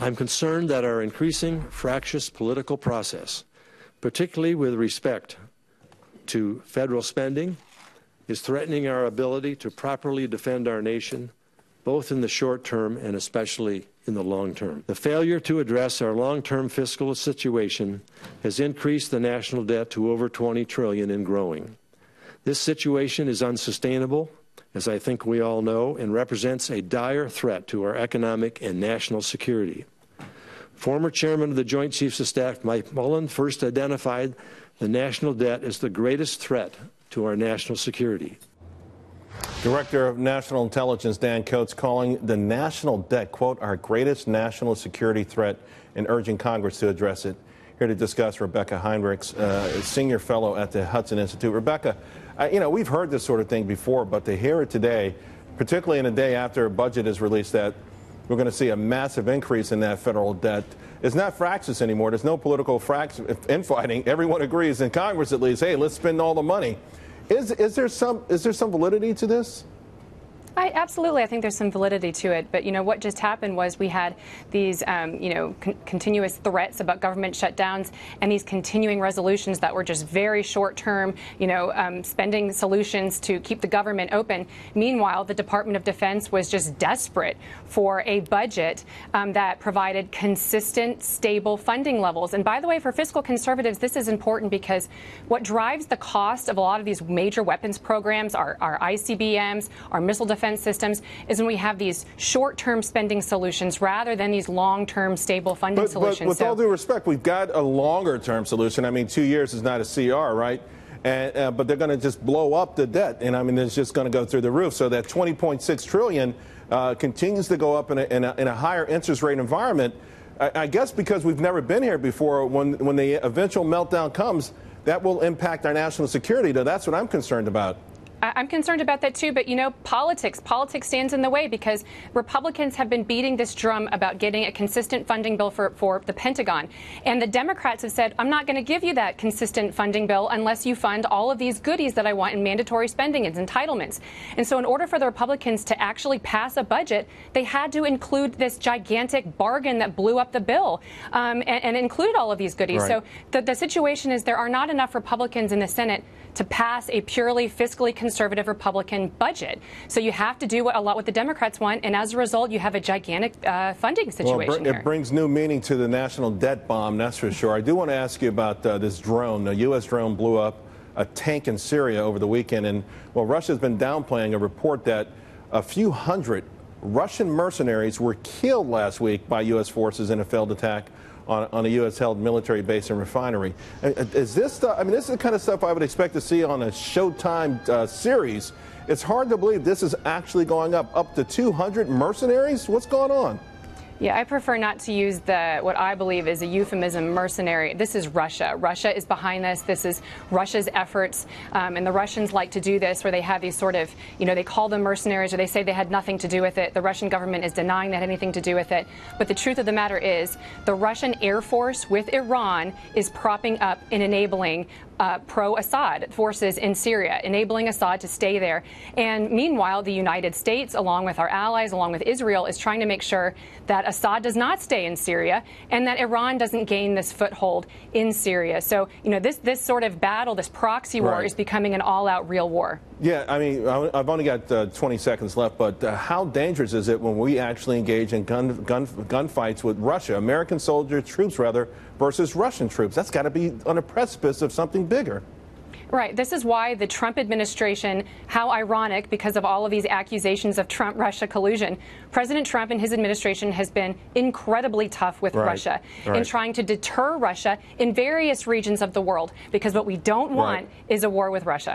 I'm concerned that our increasing fractious political process, particularly with respect to federal spending, is threatening our ability to properly defend our nation, both in the short term and especially in the long term. The failure to address our long-term fiscal situation has increased the national debt to over $20 trillion and growing. This situation is unsustainable, as I think we all know, and represents a dire threat to our economic and national security. Former Chairman of the Joint Chiefs of Staff, Mike Mullen, first identified the national debt as the greatest threat to our national security. Director of National Intelligence Dan Coats calling the national debt, quote, our greatest national security threat and urging Congress to address it. Here to discuss, Rebeccah Heinrichs, senior fellow at the Hudson Institute. Rebeccah, we've heard this sort of thing before, but to hear it today, particularly in a day after a budget is released that we're going to see a massive increase in that federal debt, it's not fractious anymore. There's no political infighting. Everyone agrees, in Congress at least, hey, let's spend all the money. Is there some validity to this? Absolutely, I think there's some validity to it. But, what just happened was we had these, continuous threats about government shutdowns and these continuing resolutions that were just very short-term, spending solutions to keep the government open. Meanwhile, the Department of Defense was just desperate for a budget that provided consistent, stable funding levels. And by the way, for fiscal conservatives, this is important because what drives the cost of a lot of these major weapons programs, our ICBMs, our missile defense systems, is when we have these short-term spending solutions rather than these long-term stable funding solutions. But with all due respect, we've got a longer-term solution. I mean, 2 years is not a CR, right? But they're going to just blow up the debt, and it's just going to go through the roof. So that $20.6 trillion continues to go up in a higher interest rate environment. I guess because we've never been here before, when the eventual meltdown comes, that will impact our national security. Though that's what I'm concerned about. I'm concerned about that, too. But, politics stands in the way because Republicans have been beating this drum about getting a consistent funding bill for the Pentagon. And the Democrats have said, I'm not going to give you that consistent funding bill unless you fund all of these goodies that I want in mandatory spending and entitlements. And so in order for the Republicans to actually pass a budget, they had to include this gigantic bargain that blew up the bill and included all of these goodies. Right. So the situation is there are not enough Republicans in the Senate to pass a purely fiscally conservative Republican budget. So you have to do a lot what the Democrats want, and as a result, you have a gigantic funding situation here. It brings new meaning to the national debt bomb, that's for sure. I do want to ask you about this drone. A U.S. drone blew up a tank in Syria over the weekend, and, Russia's been downplaying a report that a few hundred Russian mercenaries were killed last week by U.S. forces in a failed attack on a U.S.-held military base and refinery. Is this stuff? I mean, this is the kind of stuff I would expect to see on a Showtime series. It's hard to believe this is actually going up to 200 mercenaries. What's going on? Yeah, I prefer not to use what I believe is a euphemism, mercenary. This is Russia. Russia is behind this. This is Russia's efforts. And the Russians like to do this where they have these sort of, they call them mercenaries or they say they had nothing to do with it. The Russian government is denying that had anything to do with it. But the truth of the matter is the Russian Air Force with Iran is propping up and enabling pro-Assad forces in Syria, enabling Assad to stay there. And meanwhile, the United States, along with our allies, along with Israel, is trying to make sure that Assad does not stay in Syria and that Iran doesn't gain this foothold in Syria. So, this sort of battle, this proxy war, is becoming an all-out real war. Yeah, I mean, I've only got 20 seconds left, but how dangerous is it when we actually engage in gunfights with Russia, American soldiers, troops rather, versus Russian troops? That's got to be on a precipice of something bigger. Right. This is why the Trump administration, how ironic, because of all of these accusations of Trump-Russia collusion, President Trump and his administration has been incredibly tough with Russia in trying to deter Russia in various regions of the world, because what we don't want is a war with Russia.